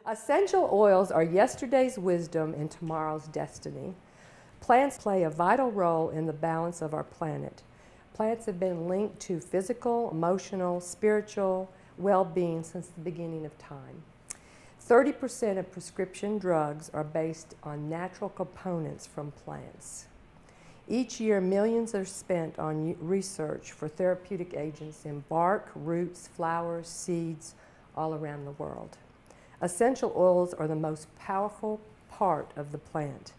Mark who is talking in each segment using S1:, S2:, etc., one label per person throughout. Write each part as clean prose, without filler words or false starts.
S1: Essential oils are yesterday's wisdom and tomorrow's destiny. Plants play a vital role in the balance of our planet. Plants have been linked to physical, emotional, spiritual well-being since the beginning of time. 30% of prescription drugs are based on natural components from plants. Each year, millions are spent on research for therapeutic agents in bark, roots, flowers, seeds, all around the world. Essential oils are the most powerful part of the plant.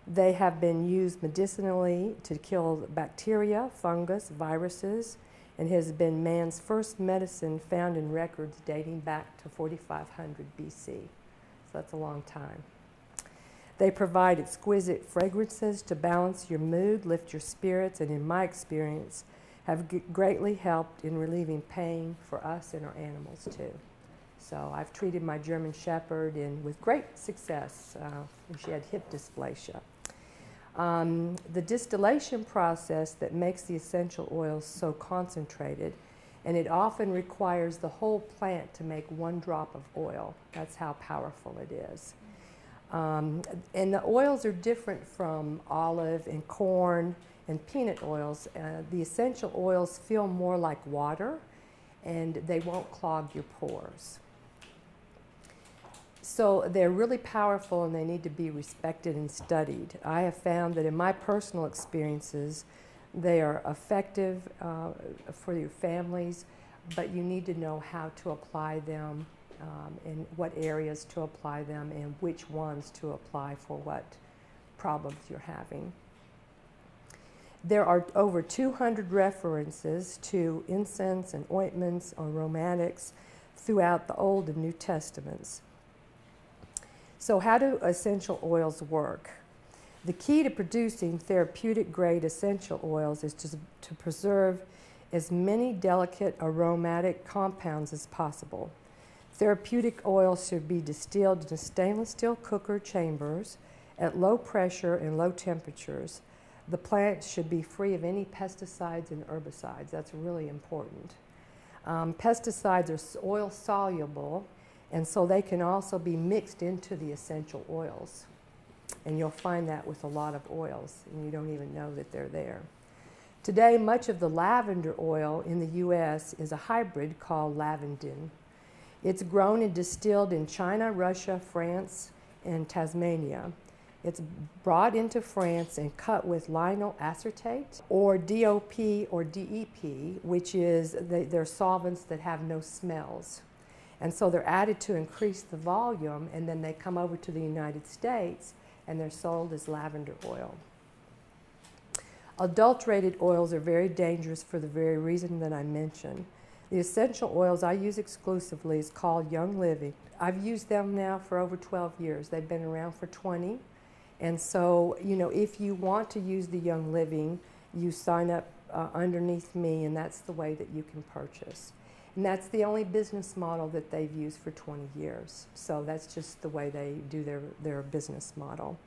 S1: They have been used medicinally to kill bacteria, fungus, viruses, and has been man's first medicine found in records dating back to 4500 BC. So that's a long time. They provide exquisite fragrances to balance your mood, lift your spirits, and in my experience, have greatly helped in relieving pain for us and our animals too. So I've treated my German Shepherd with great success. She had hip dysplasia. The distillation process that makes the essential oils so concentrated, and it often requires the whole plant to make one drop of oil. That's how powerful it is. And the oils are different from olive and corn and peanut oils. The essential oils feel more like water, and they won't clog your pores. So they're really powerful and they need to be respected and studied. I have found that in my personal experiences, they are effective for your families, but you need to know how to apply them, and what areas to apply them, and which ones to apply for what problems you're having. There are over 200 references to incense and ointments or aromatics throughout the Old and New Testaments. So how do essential oils work? The key to producing therapeutic grade essential oils is to preserve as many delicate aromatic compounds as possible. Therapeutic oils should be distilled in stainless steel cooker chambers at low pressure and low temperatures. The plants should be free of any pesticides and herbicides. That's really important. Pesticides are oil soluble, and so they can also be mixed into the essential oils. And you'll find that with a lot of oils, and you don't even know that they're there. Today, much of the lavender oil in the U.S. is a hybrid called lavandin. It's grown and distilled in China, Russia, France, and Tasmania. It's brought into France and cut with linosyl acetate, or DOP or DEP, which is they're solvents that have no smells. And so they're added to increase the volume, and then they come over to the United States and they're sold as lavender oil. Adulterated oils are very dangerous for the very reason that I mentioned. The essential oils I use exclusively is called Young Living. I've used them now for over 12 years. They've been around for 20. And so, you know, if you want to use the Young Living, you sign up underneath me, and that's the way that you can purchase. And that's the only business model that they've used for 20 years. So that's just the way they do their business model.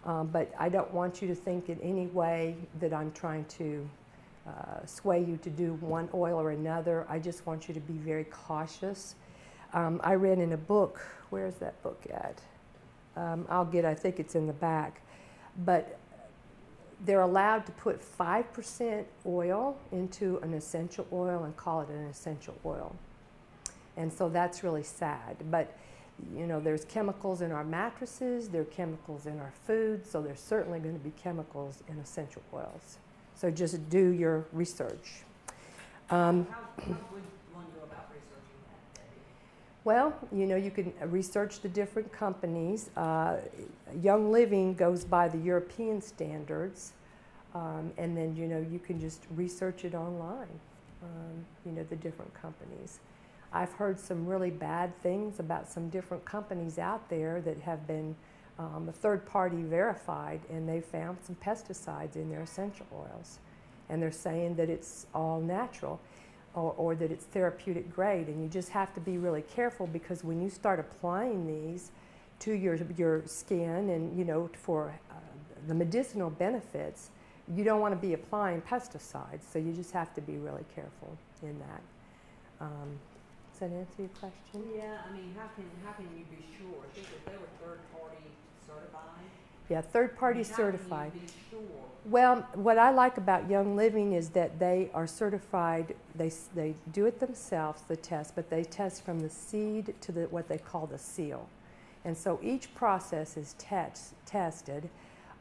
S1: But I don't want you to think in any way that I'm trying to sway you to do one oil or another. I just want you to be very cautious. I read in a book, where's that book at? I think it's in the back. But they're allowed to put 5% oil into an essential oil and call it an essential oil. And so that's really sad. But, you know, there's chemicals in our mattresses, there are chemicals in our food, so there's certainly going to be chemicals in essential oils. So just do your research.
S2: How would one go about researching that?
S1: Well, you know, you can research the different companies. Young Living goes by the European standards, and then, you know, you can just research it online, you know, the different companies. I've heard some really bad things about some different companies out there that have been third-party verified, and they found some pesticides in their essential oils. And they're saying that it's all natural, or that it's therapeutic grade, and you just have to be really careful, because when you start applying these to your skin and, you know, for the medicinal benefits, you don't want to be applying pesticides, so you just have to be really careful in that. that answer your question?
S2: Yeah, I mean, how can you be sure? I think if they were third-party certified.
S1: Yeah, third-party
S2: I mean,
S1: certified.
S2: How can you be sure?
S1: Well, what I like about Young Living is that they are certified. They do it themselves, the test, but they test from the seed to what they call the seal. And so each process is tested,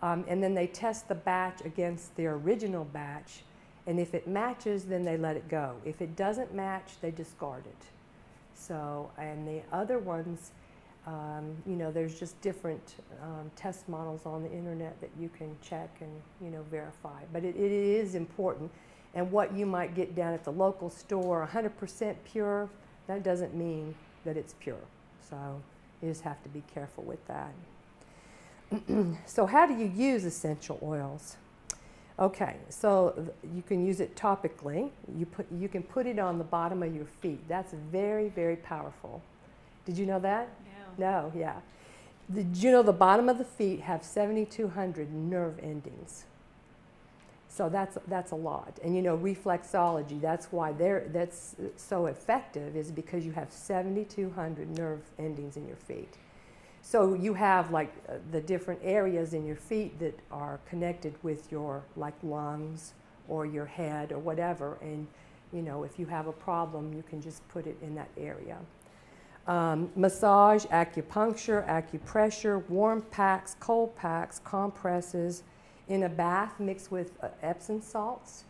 S1: and then they test the batch against their original batch, and if it matches, then they let it go. If it doesn't match, they discard it. So, and the other ones, you know, there's just different test models on the internet that you can check and, you know, verify. But it is important. And what you might get down at the local store, 100% pure, that doesn't mean that it's pure. So you just have to be careful with that. So how do you use essential oils? Okay, so you can use it topically. You can put it on the bottom of your feet. That's very, very powerful. Did you know that? No, yeah. Did you know the bottom of the feet have 7,200 nerve endings? So that's a lot. And you know, reflexology, that's why that's so effective, is because you have 7,200 nerve endings in your feet. So you have like the different areas in your feet that are connected with your like lungs or your head or whatever. And you know, if you have a problem, you can just put it in that area. Massage, acupuncture, acupressure, warm packs, cold packs, compresses, in a bath mixed with Epsom salts.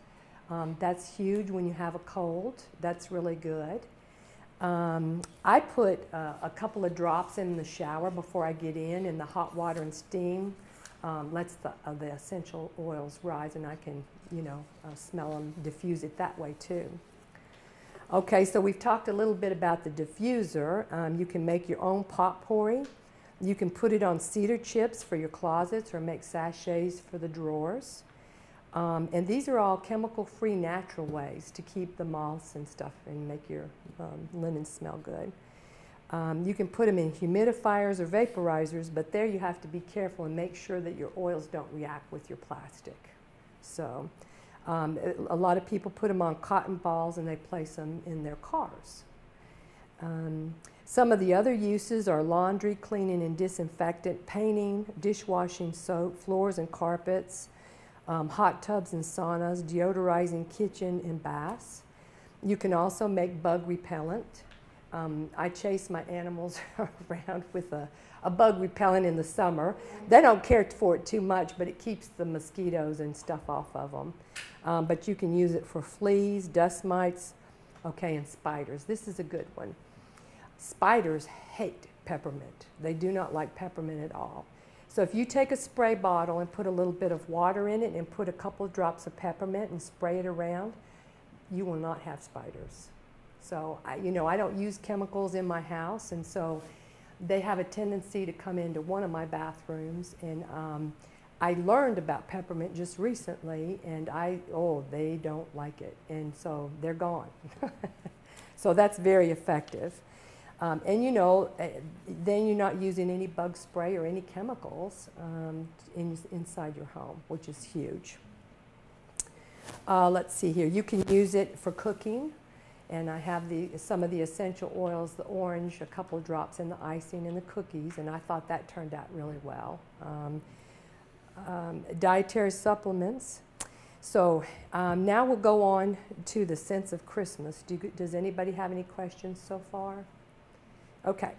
S1: That's huge when you have a cold. That's really good. I put a couple of drops in the shower before I get in, and the hot water and steam lets the essential oils rise, and I can, you know, smell them, diffuse it that way too. Okay, so we've talked a little bit about the diffuser. You can make your own potpourri. You can put it on cedar chips for your closets or make sachets for the drawers. And these are all chemical-free, natural ways to keep the moths and stuff and make your linen smell good. You can put them in humidifiers or vaporizers, but there you have to be careful and make sure that your oils don't react with your plastic. So a lot of people put them on cotton balls and they place them in their cars. Some of the other uses are laundry, cleaning and disinfectant, painting, dishwashing soap, floors and carpets, hot tubs and saunas, deodorizing kitchen and baths. You can also make bug repellent. I chase my animals around with a bug repellent in the summer. They don't care for it too much, but it keeps the mosquitoes and stuff off of them. But you can use it for fleas, dust mites, okay, and spiders. This is a good one. Spiders hate peppermint. They do not like peppermint at all. So if you take a spray bottle and put a little bit of water in it and put a couple of drops of peppermint and spray it around, you will not have spiders. So, you know, I don't use chemicals in my house, and so they have a tendency to come into one of my bathrooms, and I learned about peppermint just recently, and they don't like it, and so they're gone. So that's very effective. And you know, then you're not using any bug spray or any chemicals inside your home, which is huge. Let's see here. You can use it for cooking, and I have some of the essential oils, the orange, a couple of drops in the icing and the cookies, and I thought that turned out really well. Dietary supplements. So now we'll go on to the sense of Christmas. Does anybody have any questions so far? Okay,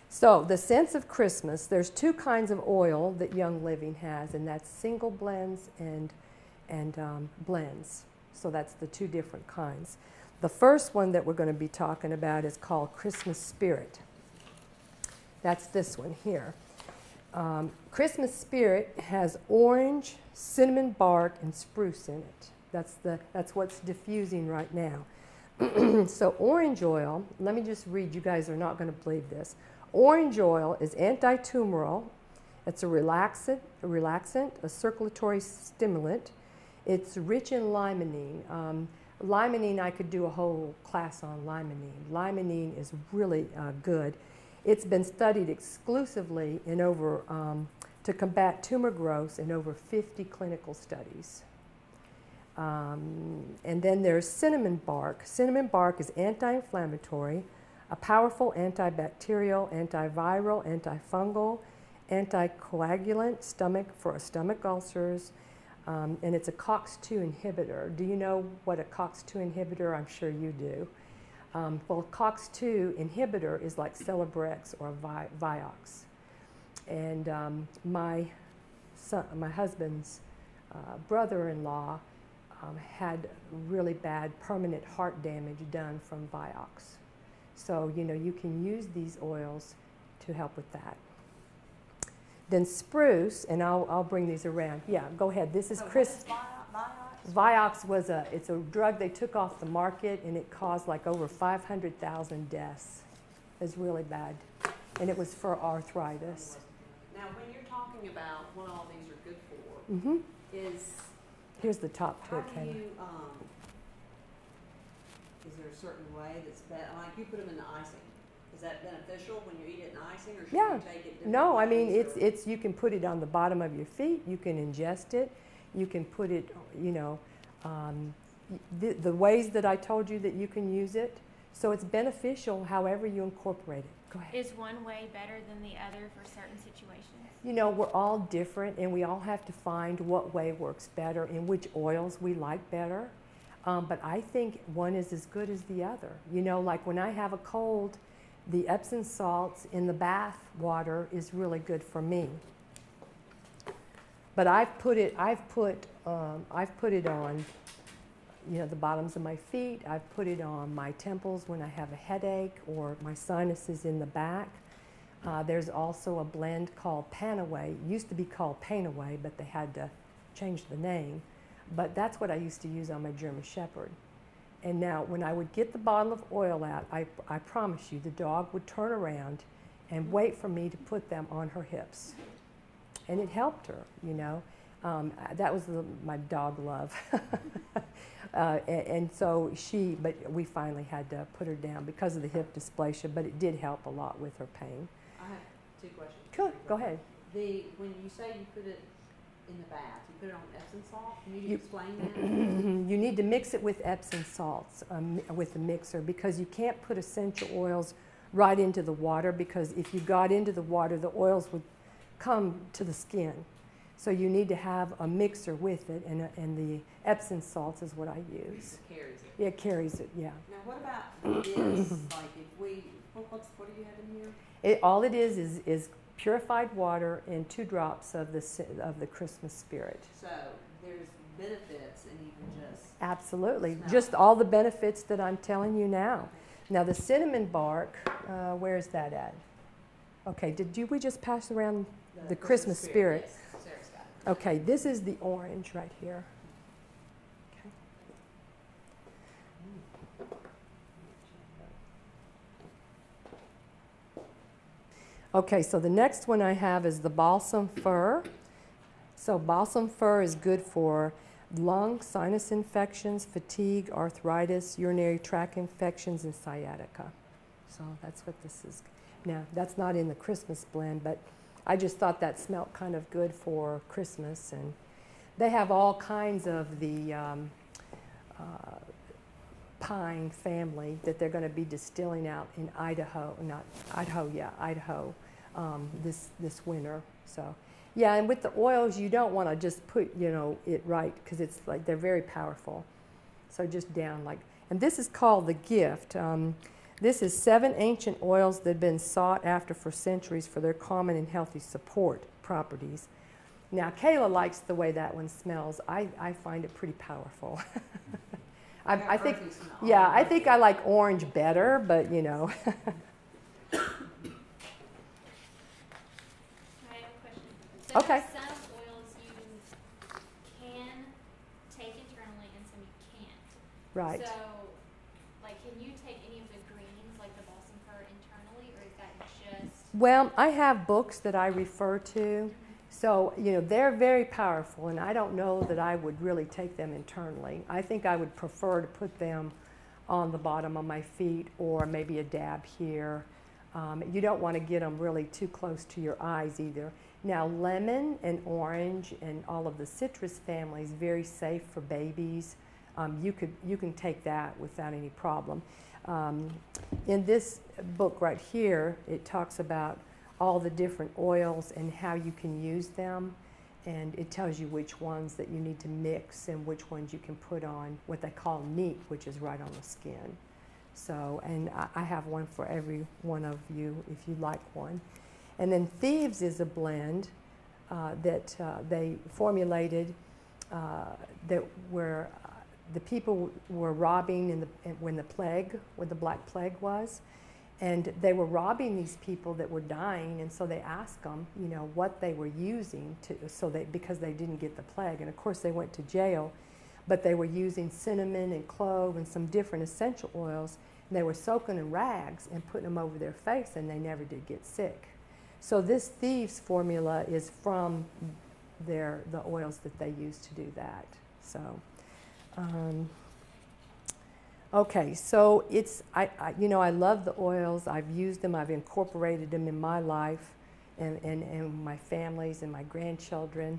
S1: so the sense of Christmas, there's two kinds of oil that Young Living has, and that's single blends and blends. So that's the two different kinds. The first one that we're going to be talking about is called Christmas Spirit. That's this one here. Christmas Spirit has orange, cinnamon bark, and spruce in it. That's what's diffusing right now. So orange oil, let me just read, you guys are not going to believe this. Orange oil is anti-tumoral, it's a relaxant, a circulatory stimulant. It's rich in limonene. Limonene, I could do a whole class on limonene. Limonene is really good. It's been studied exclusively in to combat tumor growth in over 50 clinical studies. And then there's cinnamon bark. Cinnamon bark is anti-inflammatory, a powerful antibacterial, antiviral, antifungal, anticoagulant, for stomach ulcers, and it's a COX-2 inhibitor. Do you know what a COX-2 inhibitor? I'm sure you do. Well, COX-2 inhibitor is like Celebrex or Vioxx. And my husband's brother-in-law had really bad permanent heart damage done from Vioxx. So, you know, you can use these oils to help with that. Then spruce, and I'll bring these around. Yeah, go ahead. This is Chris. Vioxx was it's a drug they took off the market, and it caused like over 500,000 deaths. It's really bad, and it was for arthritis.
S2: Now, when you're talking about what all these are good for,
S1: Here's the top to
S2: how
S1: it,
S2: do
S1: Kayla.
S2: you, is there a certain way that's better? Like you put them in the icing. Is that beneficial when you eat it in icing, or should you take it different
S1: No, I mean,
S2: ways,
S1: it's you can put it on the bottom of your feet, you can ingest it, you can put it, you know, the ways that I told you that you can use it. So it's beneficial however you incorporate it. Go ahead.
S3: Is one way better than the other for certain situations?
S1: You know, we're all different, and we all have to find what way works better and which oils we like better. But I think one is as good as the other. You know, like when I have a cold, the Epsom salts in the bath water is really good for me. But I've put it on, you know, the bottoms of my feet. I've put it on my temples when I have a headache or my sinuses in the back. There's also a blend called Panaway. It used to be called Painaway, but they had to change the name. But that's what I used to use on my German Shepherd. And now when I would get the bottle of oil out, I promise you, the dog would turn around and wait for me to put them on her hips. And it helped her, you know. That was my dog love. And so but we finally had to put her down because of the hip dysplasia, but it did help a lot with her pain.
S2: I have two questions.
S1: Cool, go ahead.
S2: When you say you put it in the bath, you put it on Epsom salt? Can you explain that?
S1: You need to mix it with Epsom salts with the mixer, because you can't put essential oils right into the water, because if you got into the water, the oils would come to the skin. So you need to have a mixer with it, and the Epsom salts is what I use.
S2: It carries it.
S1: Yeah, it carries it, yeah.
S2: Now what about this? Like if we, what do you have in here?
S1: All it is purified water and 2 drops of the Christmas spirit.
S2: So there's benefits in even just...
S1: Absolutely.
S2: smell.
S1: Just all the benefits that I'm telling you now. Now the cinnamon bark, where is that at? Okay, we just pass around the Christmas spirit?
S2: Yes, Sarah's got it.
S1: Okay, this is the orange right here. Okay. Okay, so the next one I have is the balsam fir. So balsam fir is good for lung, sinus infections, fatigue, arthritis, urinary tract infections, and sciatica. So that's what this is. Now, that's not in the Christmas blend, but I just thought that smelled kind of good for Christmas. And they have all kinds of the pine family that they're going to be distilling out in Idaho, Idaho, this winter. So, yeah, and with the oils, you don't want to just put, you know, it right, because it's like they're very powerful. So just down like, and this is called the Gift. This is 7 ancient oils that have been sought after for centuries for their common and healthy support properties. Now, Kayla likes the way that one smells. I find it pretty powerful. I think, yeah, I think I like orange better, but you know.
S3: I have a question. So
S1: Okay.
S3: some oils you can take internally and some you can't.
S1: Right.
S3: So, like, can you take any of the greens, like the balsam fir, internally, or is that just...
S1: Well, I have books that I refer to. So, you know, they're very powerful, and I don't know that I would really take them internally. I think I would prefer to put them on the bottom of my feet, or maybe a dab here. You don't want to get them really too close to your eyes either. Now, lemon and orange and all of the citrus family is very safe for babies. You can take that without any problem. In this book right here, it talks about all the different oils and how you can use them. And it tells you which ones that you need to mix and which ones you can put on what they call neat, which is right on the skin. So, and I have one for every one of you if you like one. And then Thieves is a blend that they formulated that where the people were robbing when the Black Plague was. And they were robbing these people that were dying, and so they asked them, you know, what they were using because they didn't get the plague. And of course they went to jail, but they were using cinnamon and clove and some different essential oils, and they were soaking in rags and putting them over their face, and they never did get sick. So this Thieves formula is from the oils that they use to do that. So. Okay, so I love the oils. I've used them. I've incorporated them in my life and my families and my grandchildren.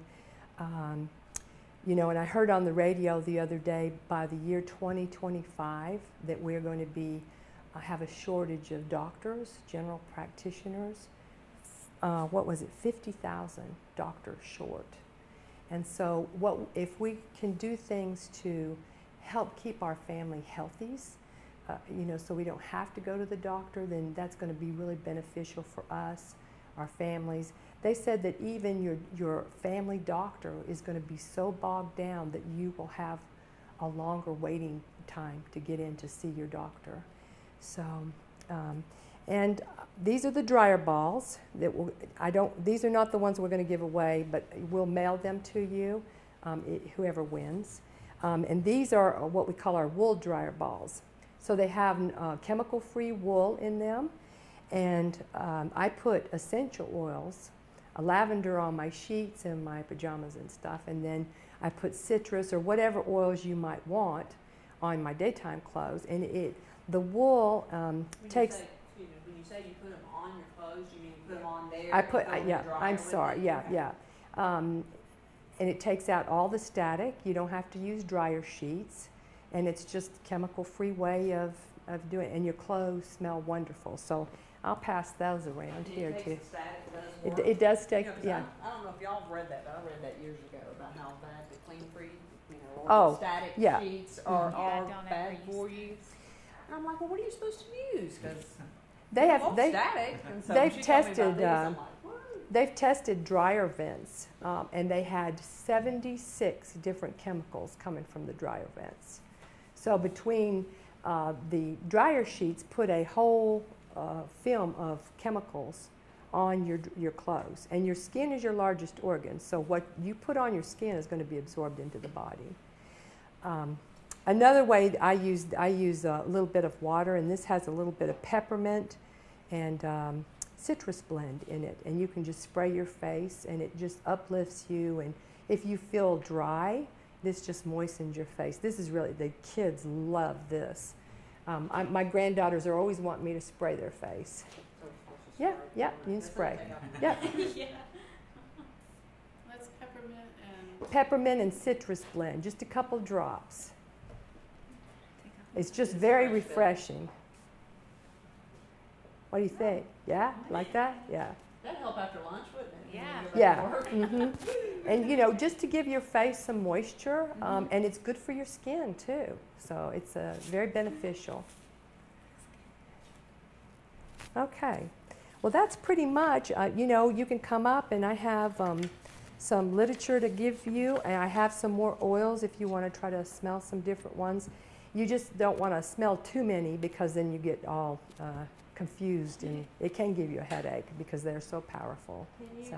S1: You know, and I heard on the radio the other day by the year 2025 that we're going to have a shortage of doctors, general practitioners. What was it, 50,000 doctors short. And so if we can do things to help keep our family healthy, you know, so we don't have to go to the doctor, then that's going to be really beneficial for us, our families. They said that even your family doctor is going to be so bogged down that you will have a longer waiting time to get in to see your doctor. So, and these are the dryer balls that these are not the ones we're going to give away, but we'll mail them to you, whoever wins. And these are what we call our wool dryer balls. So they have chemical-free wool in them, and I put essential oils, lavender on my sheets and my pajamas and stuff, and then I put citrus or whatever oils you might want on my daytime clothes. And the wool takes.
S2: When you say you put them on your clothes, you mean you put them on there?
S1: Yeah. I'm sorry. Yeah. And it takes out all the static. You don't have to use dryer sheets. And it's just a chemical-free way of doing it. And your clothes smell wonderful. So I'll pass those around here too. It does take, yeah.
S2: I don't know if y'all have read that, but I read that years ago about how bad the clean-free, or the static sheets are bad for you. And I'm like, well, what are you supposed to use? Because
S1: they've tested dryer vents, and they had 76 different chemicals coming from the dryer vents. So between the dryer sheets, put a whole film of chemicals on your clothes. And your skin is your largest organ, so what you put on your skin is going to be absorbed into the body. Another way I use a little bit of water, and this has a little bit of peppermint and citrus blend in it, and you can just spray your face, and it just uplifts you. And if you feel dry, this just moistens your face. This is really, the kids love this. My granddaughters are always wanting me to spray their face. Yeah, you can spray. Yeah.
S4: That's peppermint.
S1: Peppermint and citrus blend, just a couple drops. It's just very refreshing. What do you think? Yeah, like that? Yeah.
S2: That'd help after lunch, wouldn't it?
S1: Yeah. And you know, just to give your face some moisture, and it's good for your skin too. So it's very beneficial. Okay. Well, that's pretty much. You know, you can come up, and I have some literature to give you, and I have some more oils if you want to try to smell some different ones. You just don't want to smell too many, because then you get all confused, and it can give you a headache because they're so powerful.
S2: Can you, I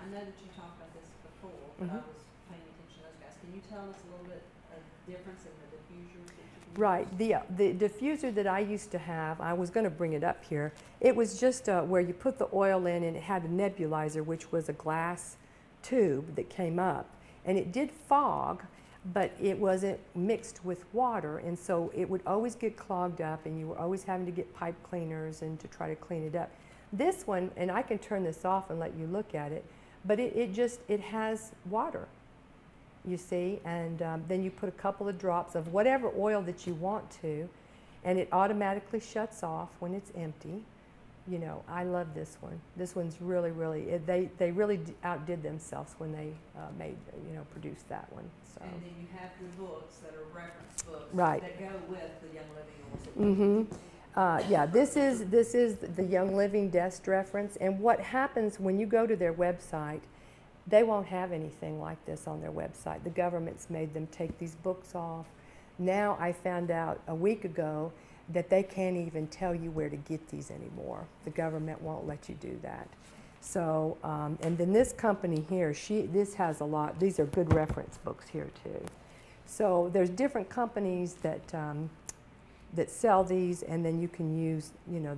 S2: know that you talked about this before, but I was paying attention to those guys. Can you tell us a little bit of difference in the diffusers that you can
S1: Right. The diffuser that I used to have, I was going to bring it up here. It was just where you put the oil in, and it had a nebulizer, which was a glass tube that came up. And it did fog, but it wasn't mixed with water, and so it would always get clogged up, and you were always having to get pipe cleaners and to try to clean it up. This one, and I can turn this off and let you look at it, but it has water, you see, and then you put a couple of drops of whatever oil that you want to, and it automatically shuts off when it's empty. You know, I love this one. This one's really, really, they really outdid themselves when they produced that one. So.
S2: And then you have your books that are reference books
S1: Right.
S2: that go with the Young Living.
S1: Mm-hmm. Yeah, this is the Young Living Desk Reference, and what happens when you go to their website, they won't have anything like this on their website. The government's made them take these books off. Now I found out a week ago that they can't even tell you where to get these anymore. The government won't let you do that. So, and then this company here, this has a lot. These are good reference books here too. So there's different companies that that sell these, and then you can use. You know,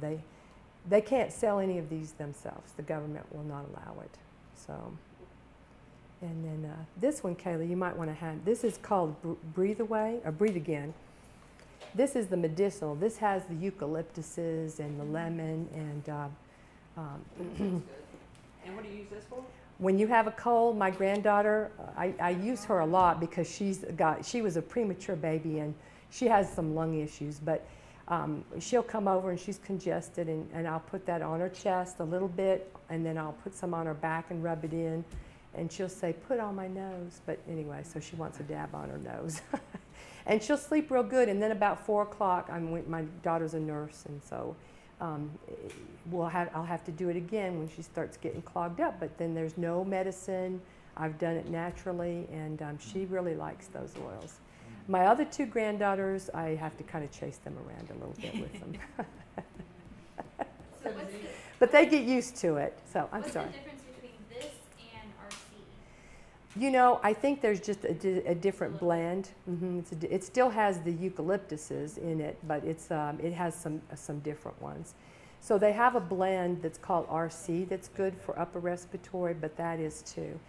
S1: they can't sell any of these themselves. The government will not allow it. So. And then this one, Kayla, you might want to have. This is called Breathe Away or Breathe Again. This is the medicinal. This has the eucalyptuses and the lemon and.
S2: And what do you use this for?
S1: When you have a cold, my granddaughter, I use her a lot because she was a premature baby and she has some lung issues, but she'll come over and she's congested and I'll put that on her chest a little bit and then I'll put some on her back and rub it in. And she'll say, put on my nose. But anyway, so she wants a dab on her nose. And she'll sleep real good. And then about 4 o'clock, my daughter's a nurse, and so I'll have to do it again when she starts getting clogged up. But then there's no medicine. I've done it naturally, and she really likes those oils. My other 2 granddaughters, I have to kind of chase them around a little bit with them. But they get used to it, so I'm sorry.
S3: What's the difference between this and RC?
S1: You know, I think there's just a different blend. It still has the eucalyptuses in it, but it has some different ones. So they have a blend that's called RC that's good for upper respiratory, but that is too.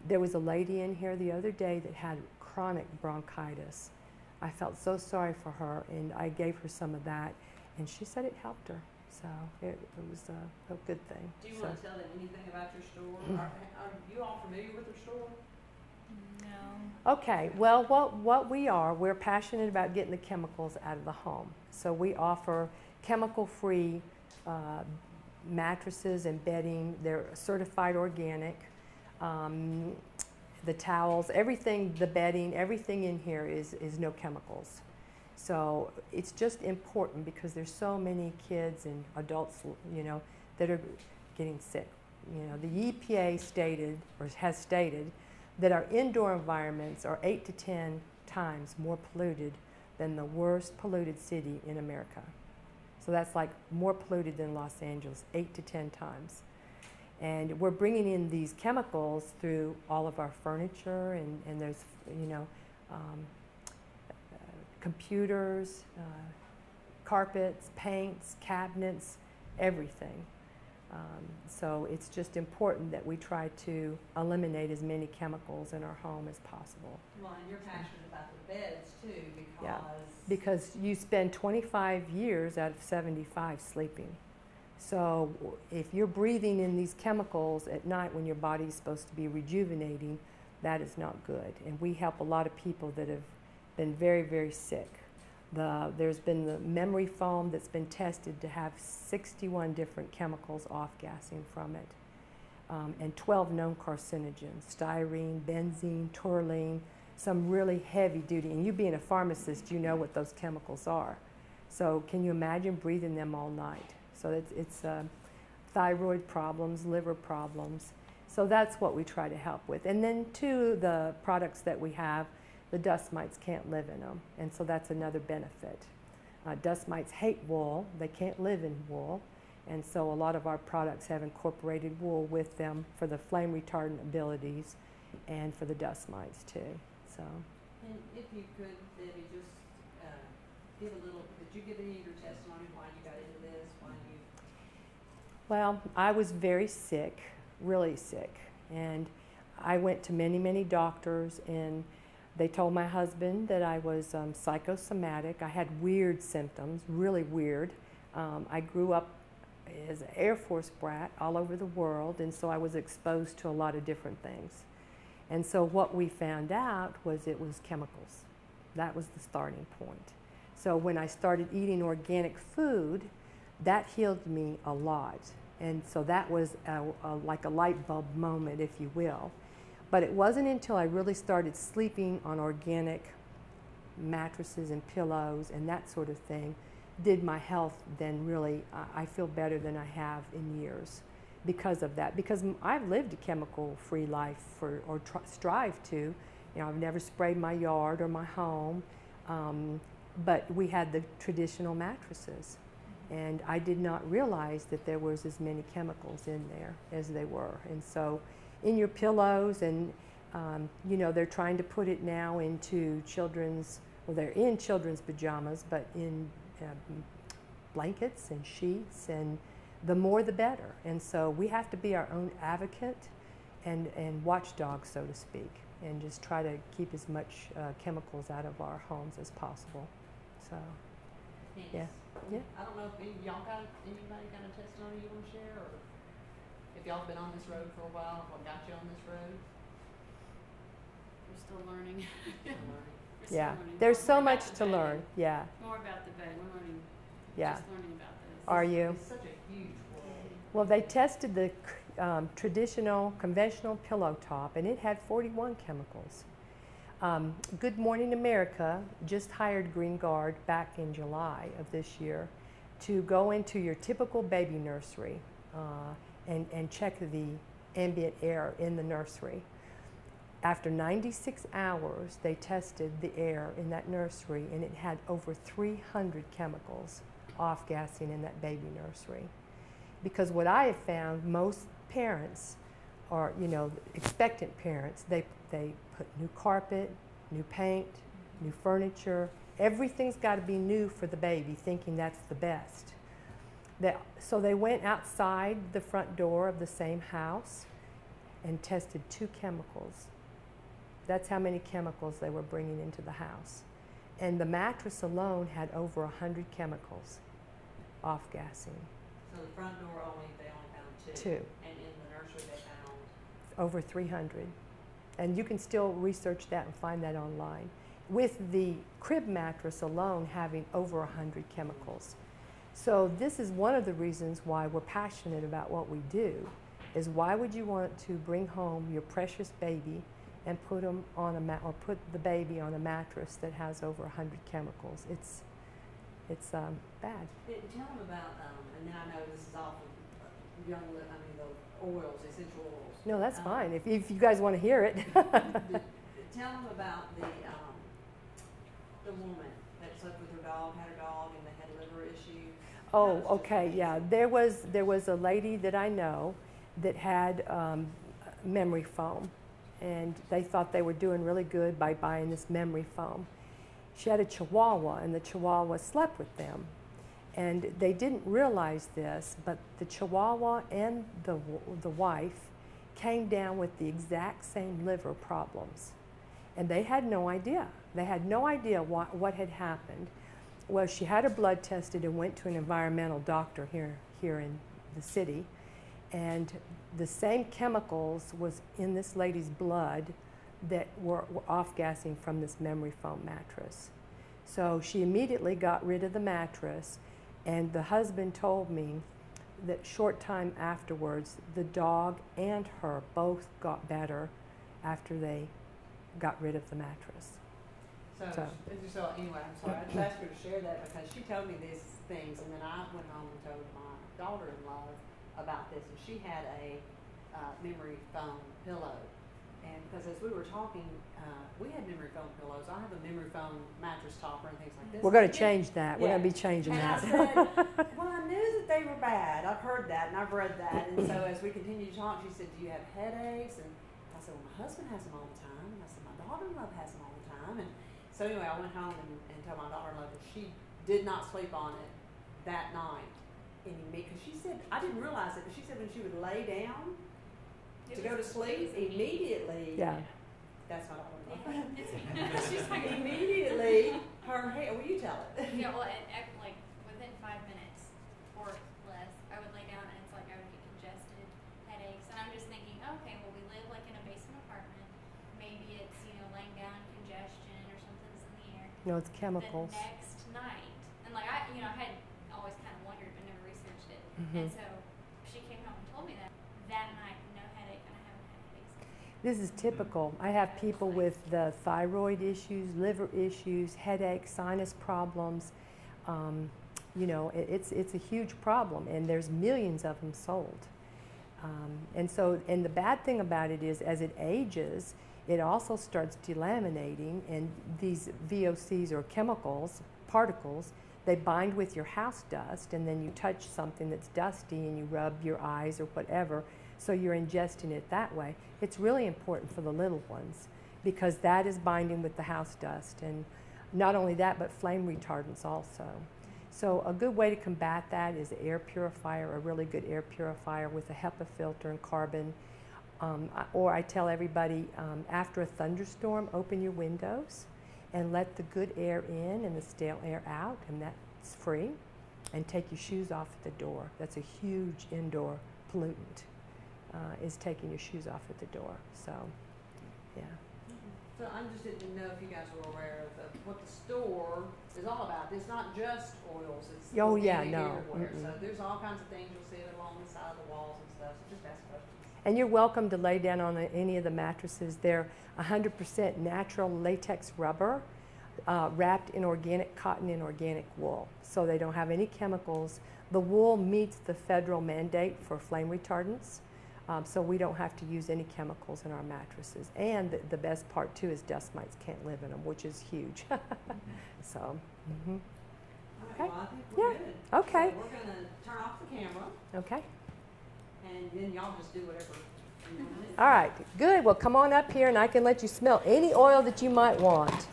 S1: There was a lady in here the other day that had chronic bronchitis. I felt so sorry for her, and I gave her some of that, and she said it helped her. So it was a good thing.
S2: Do you want to tell them anything about your store? Are you all familiar with your store?
S3: No.
S1: Okay, well, what we're passionate about getting the chemicals out of the home. So we offer chemical-free mattresses and bedding. They're certified organic. The towels, everything, the bedding, everything in here is no chemicals. So it's just important because there's so many kids and adults, you know, that are getting sick. You know, the EPA stated, or has stated, that our indoor environments are 8 to 10 times more polluted than the worst polluted city in America. So that's like more polluted than Los Angeles, 8 to 10 times. And we're bringing in these chemicals through all of our furniture, and there's, you know, computers, carpets, paints, cabinets, everything. So it's just important that we try to eliminate as many chemicals in our home as possible.
S2: Well, and you're passionate about the beds too, because...
S1: Yeah, because you spend 25 years out of 75 sleeping. So if you're breathing in these chemicals at night when your body is supposed to be rejuvenating, that is not good. And we help a lot of people that have been very, very sick. There's been the memory foam that's been tested to have 61 different chemicals off-gassing from it, and 12 known carcinogens: styrene, benzene, toluene, some really heavy duty. And you being a pharmacist, you know what those chemicals are. So can you imagine breathing them all night? So it's thyroid problems, liver problems. So that's what we try to help with. And then too, the products that we have, the dust mites can't live in them, and so that's another benefit. Dust mites hate wool. They can't live in wool, and so a lot of our products have incorporated wool with them for the flame retardant abilities and for the dust mites too. So.
S2: And if you could, Debbie, just give a little, did you give any of your testimony why you got into this, why you?
S1: Well, I was very sick, really sick, and I went to many, many doctors, and they told my husband that I was psychosomatic. I had weird symptoms, really weird. I grew up as an Air Force brat all over the world, and so I was exposed to a lot of different things. And so what we found out was it was chemicals. That was the starting point. So when I started eating organic food, that healed me a lot. And so that was like a light bulb moment, if you will. But it wasn't until I really started sleeping on organic mattresses and pillows and that sort of thing did my health then really, I feel better than I have in years because of that. Because I've lived a chemical-free life or strive to. You know, I've never sprayed my yard or my home, but we had the traditional mattresses. And I did not realize that there was as many chemicals in there as they were. And so in your pillows and, you know, they're trying to put it now into children's, well, they're in children's pajamas, but in blankets and sheets, and the more the better. And so we have to be our own advocate and watchdog, so to speak, and just try to keep as much chemicals out of our homes as possible. So, yeah. Yeah.
S2: I don't know if anybody got a testimony you want to share, or if y'all been on this road for a while, what got you on this road?
S4: We're still learning.
S1: Yeah, there's so much to learn. Yeah.
S4: More about the bed. We're learning.
S1: Yeah.
S4: Just learning about this.
S1: Are you?
S2: It's such a huge world.
S1: Well, they tested the traditional, conventional pillow top, and it had 41 chemicals. Good Morning America just hired Green Guard back in July of this year to go into your typical baby nursery and check the ambient air in the nursery. After 96 hours, they tested the air in that nursery, and it had over 300 chemicals off-gassing in that baby nursery. Because what I have found, most parents, or you know, expectant parents, they put new carpet, new paint, new furniture. Everything's got to be new for the baby, thinking that's the best. So they went outside the front door of the same house and tested 2 chemicals. That's how many chemicals they were bringing into the house. And the mattress alone had over 100 chemicals off-gassing.
S2: So the front door they only found 2.
S1: 2.
S2: And in the nursery they found?
S1: Over 300. And you can still research that and find that online. With the crib mattress alone having over 100 chemicals. So this is one of the reasons why we're passionate about what we do, is why would you want to bring home your precious baby and put them on or put the baby on a mattress that has over 100 chemicals? It's bad.
S2: Tell them about, and then I know this is often the oils, essential oils.
S1: No, that's fine. If you guys want to hear it.
S2: Tell them about the woman that slept with her dog, had her dog, and they had liver issues.
S1: Oh, okay, yeah. There was a lady that I know that had memory foam, and they thought they were doing really good by buying this memory foam. She had a Chihuahua, and the Chihuahua slept with them. And they didn't realize this, but the Chihuahua and the wife came down with the exact same liver problems. And they had no idea. They had no idea what had happened. Well, she had her blood tested and went to an environmental doctor here in the city. And the same chemicals was in this lady's blood that were off-gassing from this memory foam mattress. So she immediately got rid of the mattress, and the husband told me that short time afterwards, the dog and her both got better after they got rid of the mattress.
S2: So anyway, I'm sorry. I just asked her to share that because she told me these things, and then I went home and told my daughter-in-law about this, and she had a memory foam pillow. And because as we were talking, we had memory foam pillows. I have a memory foam mattress topper and things like this.
S1: We're going to change that.
S2: Yeah.
S1: We're going to be changing
S2: and
S1: that.
S2: I said, well, I knew that they were bad. I've heard that and I've read that. And so as we continued to talk, she said, do you have headaches? And I said, well, my husband has them all the time. And I said, my daughter-in-law has them all the time. And so anyway, I went home and told my daughter-in-law that she did not sleep on it that night. Because she said, I didn't realize it, but she said when she would lay down to go to sleep, immediately,
S1: Yeah.
S2: That's my daughter-in-law.
S3: She's like,
S2: Immediately, her hair, well, you tell it.
S3: yeah, well, like within 5 minutes or less, I would lay down and it's like I would get congested, headaches, and I'm just thinking, okay, well, we live like in a basement apartment. Maybe it's, laying down congestion or something's in the air.
S1: No, it's chemicals.
S3: The next night, And so she came home and told me that night, no headache, and I haven't had headaches.
S1: This is typical. I have people with the thyroid issues, liver issues, headaches, sinus problems. You know, it's a huge problem, and there's millions of them sold. And the bad thing about it is, as it ages, it also starts delaminating, and these VOCs, or chemicals, particles, they bind with your house dust, and then you touch something that's dusty and you rub your eyes or whatever, so you're ingesting it that way. It's really important for the little ones, because that is binding with the house dust, and not only that, but flame retardants also. So a good way to combat that is an air purifier, a really good air purifier with a HEPA filter and carbon. Or I tell everybody, after a thunderstorm, open your windows and let the good air in and the stale air out, and that's free. And take your shoes off at the door. That's a huge indoor pollutant, is taking your shoes off at the door. So, yeah.
S2: So I just didn't know if you guys were aware of what the store is all about. It's not just oils. It's
S1: Oh, yeah,
S2: organic
S1: no.
S2: everywhere. So there's all kinds of things you'll see along the side of the walls and stuff. So just ask questions.
S1: And you're welcome to lay down on any of the mattresses. They're 100% natural latex rubber, wrapped in organic cotton and organic wool. So they don't have any chemicals. The wool meets the federal mandate for flame retardants. So we don't have to use any chemicals in our mattresses. And the best part too is dust mites can't live in them, which is huge. So,
S2: All right,
S1: Okay.
S2: well, I think we're
S1: Yeah.
S2: good.
S1: Okay.
S2: So we're going to turn off the camera,
S1: okay.
S2: and then y'all just do whatever you want to do.
S1: All right, good. Well, come on up here and I can let you smell any oil that you might want.